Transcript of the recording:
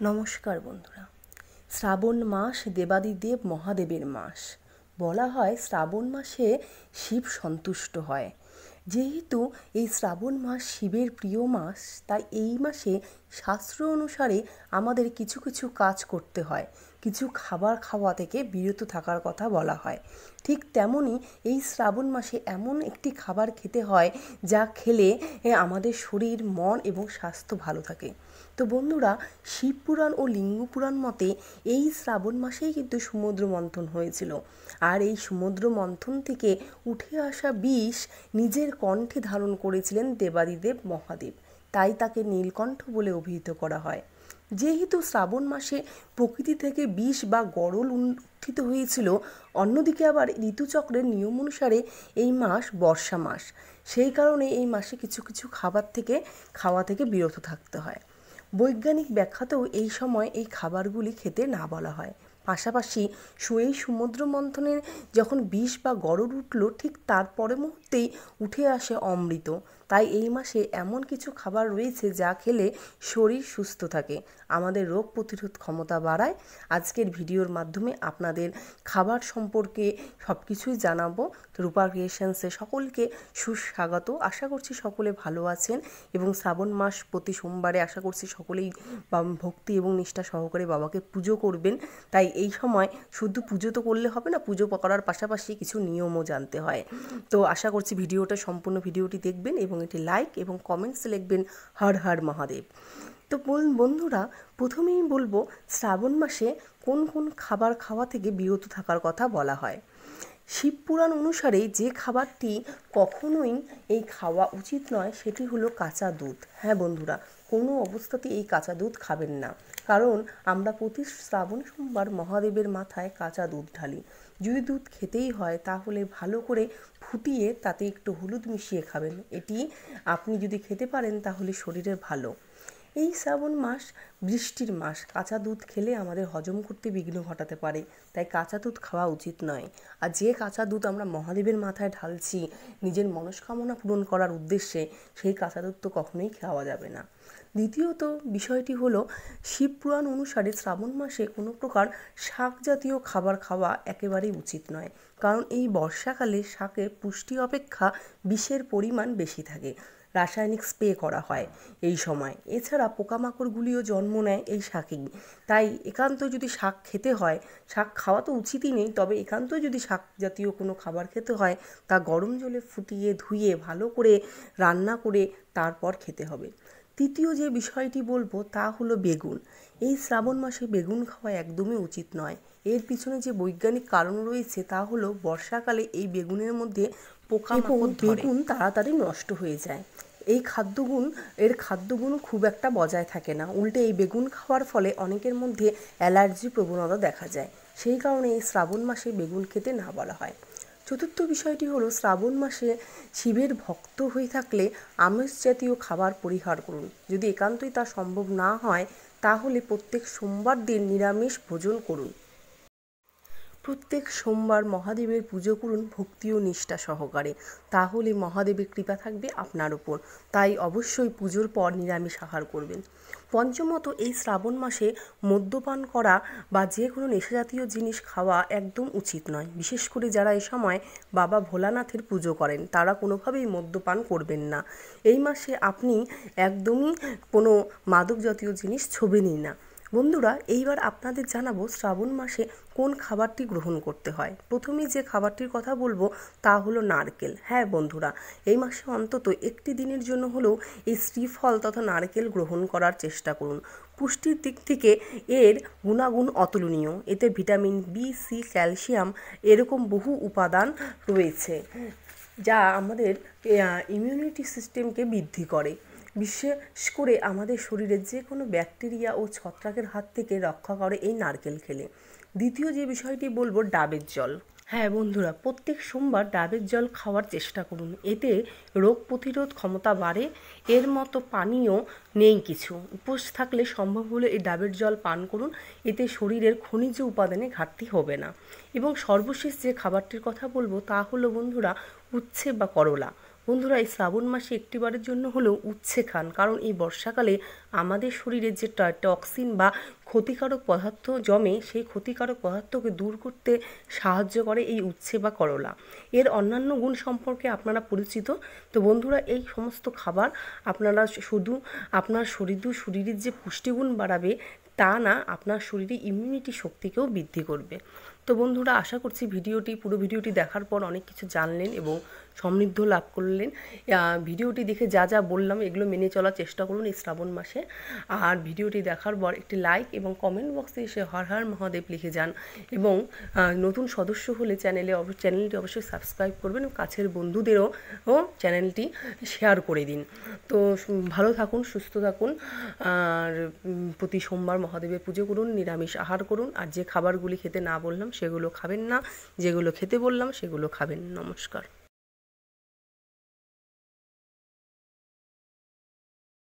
নমস্কার বন্ধুরা। শ্রাবণ মাস দেবাদিদেব মহাদেবের মাস। বলা হয় শ্রাবণ মাসে শিব সন্তুষ্ট হয়। যেহেতু এই শ্রাবণ মাস শিবের প্রিয় মাস, তাই এই মাসে শাস্ত্র অনুসারে আমাদের কিছু কিছু কাজ করতে হয়, কিছু খাবার খাওয়া থেকে বিরত থাকার কথা বলা হয়। ঠিক তেমনই এই শ্রাবণ মাসে এমন একটি খাবার খেতে হয় যা খেলে আমাদের শরীর, মন এবং স্বাস্থ্য ভালো থাকে। তো বন্ধুরা, শিবপুরাণ ও লিঙ্গপুরাণ মতে এই শ্রাবণ মাসেই কিন্তু সমুদ্র মন্থন হয়েছিল। আর এই সমুদ্র মন্থন থেকে উঠে আসা বিষ নিজের কণ্ঠে ধারণ করেছিলেন দেবাদিদেব মহাদেব, তাই তাকে নীলকণ্ঠ বলে অভিহিত করা হয়। যেহেতু শ্রাবণ মাসে প্রকৃতি থেকে বিষ বা গরল উত্থিত হয়েছিল, অন্যদিকে আবার ঋতুচক্রের নিয়ম অনুসারে এই মাস বর্ষা মাস। সেই কারণে এই মাসে কিছু কিছু খাওয়া থেকে বিরত থাকতে হয়। বৈজ্ঞানিক ব্যাখ্যাতেও এই সময় এই খাবারগুলি খেতে না বলা হয়। পাশাপাশি এই সমুদ্র মন্থনের যখন বিষ বা গরল উঠল, ঠিক তার পরের মুহূর্তেই উঠে আসে অমৃত। তাই এই মাসে এমন কিছু খাবার রয়েছে যা খেলে শরীর সুস্থ থাকে, আমাদের রোগ প্রতিরোধ ক্ষমতা বাড়ায়। আজকের ভিডিওর মাধ্যমে আপনাদের খাবার সম্পর্কে সব কিছুই জানাবো। রূপা ক্রিয়েশনসে সকলকে সুস্বাগত। আশা করছি সকলে ভালো আছেন এবং শ্রাবণ মাস প্রতি সোমবারে আশা করছি সকলেই ভক্তি এবং নিষ্ঠা সহকারে বাবাকে পুজো করবেন। তাই এই সময় শুধু পুজো তো করলে হবে না, পুজো করার পাশাপাশি কিছু নিয়মও জানতে হয়। তো আশা করছি সম্পূর্ণ ভিডিওটি দেখবেন এবং এটি লাইক এবং কমেন্টসে লিখবেন হর হর মহাদেব। তো বন্ধুরা, প্রথমেই বলবো শ্রাবণ মাসে কোন কোন খাবার খাওয়া থেকে বিরত থাকার কথা বলা হয়। শিবপুরাণ অনুসারে যে খাবারটি কখনোই এই খাওয়া উচিত নয় সেটি হলো কাঁচা দুধ। হ্যাঁ বন্ধুরা, কোনো অবস্থাতেই এই কাঁচা দুধ খাবেন না, কারণ আমরা প্রতি শ্রাবণ সোমবার মহাদেবের মাথায় কাঁচা দুধ ঢালি। যদি দুধ খেতেই হয় তাহলে ভালো করে ফুটিয়ে তাতে একটু হলুদ মিশিয়ে খাবেন। এটি আপনি যদি খেতে পারেন তাহলে শরীরের ভালো। এই শ্রাবণ মাস বৃষ্টির মাস, কাঁচা দুধ খেলে আমাদের হজম করতে বিঘ্ন ঘটাতে পারে, তাই কাঁচা দুধ খাওয়া উচিত নয়। আর যে কাঁচা দুধ আমরা মহাদেবের মাথায় ঢালছি নিজের মনস্কামনা পূরণ করার উদ্দেশ্যে, সেই কাঁচা দুধ তো কখনোই খাওয়া যাবে না। দ্বিতীয়ত বিষয়টি হলো, শিবপুরাণ অনুসারে শ্রাবণ মাসে কোনো প্রকার শাক জাতীয় খাবার খাওয়া একেবারেই উচিত নয়, কারণ এই বর্ষাকালে শাকে পুষ্টি অপেক্ষা বিষের পরিমাণ বেশি থাকে। রাসায়নিক স্প্রে করা হয় এই সময়। এছাড়া পোকামাকড়গুলিও জন্ম নেয় এই শাকেই। তাই একান্ত যদি শাক খেতে হয়, শাক খাওয়া তো উচিতই নেই, তবে একান্ত যদি শাক জাতীয় কোনো খাবার খেতে হয় তা গরম জলে ফুটিয়ে ধুয়ে ভালো করে রান্না করে তারপর খেতে হবে। তৃতীয় যে বিষয়টি বলবো তা হলো বেগুন। এই শ্রাবণ মাসে বেগুন খাওয়া একদমই উচিত নয়। এর পিছনে যে বৈজ্ঞানিক কারণ রয়েছে তা হলো, বর্ষাকালে এই বেগুনের মধ্যে পোকামাকড় ধরে, বেগুন তাড়াতাড়ি নষ্ট হয়ে যায়। এর খাদ্যগুণ খুব একটা বজায় থাকে না, উল্টে এই বেগুন খাওয়ার ফলে অনেকের মধ্যে অ্যালার্জি প্রবণতা দেখা যায়। সেই কারণে এই শ্রাবণ মাসে বেগুন খেতে না বলা হয়। চতুর্থ বিষয়টি হলো, শ্রাবণ মাসে শিবের ভক্ত হয়ে থাকলে আমিষ জাতীয় খাবার পরিহার করুন। যদি একান্তই তা সম্ভব না হয় তাহলে প্রত্যেক সোমবার দিন নিরামিষ ভোজন করুন। প্রত্যেক সোমবার মহাদেবের পুজো করুন ভক্তি ও নিষ্ঠা সহকারে, তাহলে মহাদেবের কৃপা থাকবে আপনার উপর। তাই অবশ্যই পুজোর পর নিরামিষ আহার করবেন। পঞ্চমত, এই শ্রাবণ মাসে মদ্যপান করা বা যে কোনো নেশাজাতীয় জিনিস খাওয়া একদম উচিত নয়। বিশেষ করে যারা এই সময় বাবা ভোলানাথের পুজো করেন তারা কোনোভাবেই মদ্যপান করবেন না। এই মাসে আপনি একদমই কোনো মাদক জাতীয় জিনিস ছোবেনই না। বন্ধুরা, এইবার আপনাদের জানাবো শ্রাবণ মাসে কোন খাবারটি গ্রহণ করতে হয়। প্রথমেই যে খাবারটির কথা বলবো তা হলো নারকেল। হ্যাঁ বন্ধুরা, এই মাসে অন্তত একটি দিনের জন্য হলেও এই শ্রীফল তথা নারকেল গ্রহণ করার চেষ্টা করুন। পুষ্টির দিক থেকে এর গুণাগুণ অতুলনীয়। এতে ভিটামিন বি, সি, ক্যালসিয়াম এরকম বহু উপাদান রয়েছে যা আমাদের ইমিউনিটি সিস্টেমকে বৃদ্ধি করে। বিশেষ করে আমাদের শরীরের যে কোনো ব্যাকটেরিয়া ও ছত্রাকের হাত থেকে রক্ষা করে এই নারকেল খেলে। দ্বিতীয় যে বিষয়টি বলবো, ডাবের জল। হ্যাঁ বন্ধুরা, প্রত্যেক সোমবার ডাবের জল খাওয়ার চেষ্টা করুন। এতে রোগ প্রতিরোধ ক্ষমতা বাড়ে। এর মতো পানীয় নেই কিছু। উপোস থাকলে সম্ভব হলে এই ডাবের জল পান করুন, এতে শরীরের খনিজ উপাদানে ঘাটতি হবে না। এবং সর্বশেষ যে খাবারটির কথা বলবো তা হলো বন্ধুরা, উচ্ছে বা করলা। বন্ধুরা, এই শ্রাবণ মাসে একটিবারের জন্য হলেও উচ্ছে খান, কারণ এই বর্ষাকালে আমাদের শরীরে যে টক্সিন বা ক্ষতিকারক পদার্থ জমে, সেই ক্ষতিকারক পদার্থকে দূর করতে সাহায্য করে এই উচ্ছে বা করলা। এর অন্যান্য গুণ সম্পর্কে আপনারা পরিচিত। তো বন্ধুরা, এই সমস্ত খাবার আপনারা শুধু আপনার শরীরের যে পুষ্টিগুণ বাড়াবে তা না, আপনার শরীরে ইমিউনিটি শক্তিকেও বৃদ্ধি করবে। তো বন্ধুরা, আশা করছি পুরো ভিডিওটি দেখার পর অনেক কিছু জানলেন এবং সমৃদ্ধ লাভ করলেন। ভিডিওটি দেখে যা যা বললাম এগুলো মেনে চলার চেষ্টা করুন এই শ্রাবণ মাসে। আর ভিডিওটি দেখার পর একটি লাইক এবং কমেন্ট বক্সে এসে হর হর মহাদেব লিখে যান, এবং নতুন সদস্য হলে চ্যানেলটি অবশ্যই সাবস্ক্রাইব করবেন এবং কাছের বন্ধুদেরও চ্যানেলটি শেয়ার করে দিন। তো ভালো থাকুন, সুস্থ থাকুন, আর প্রতি সোমবার মহাদেবের পুজো করুন, নিরামিষ আহার করুন, আর যে খাবারগুলি খেতে না বললাম সেগুলো খাবেন না, যেগুলো খেতে বললাম সেগুলো খাবেন। নমস্কার।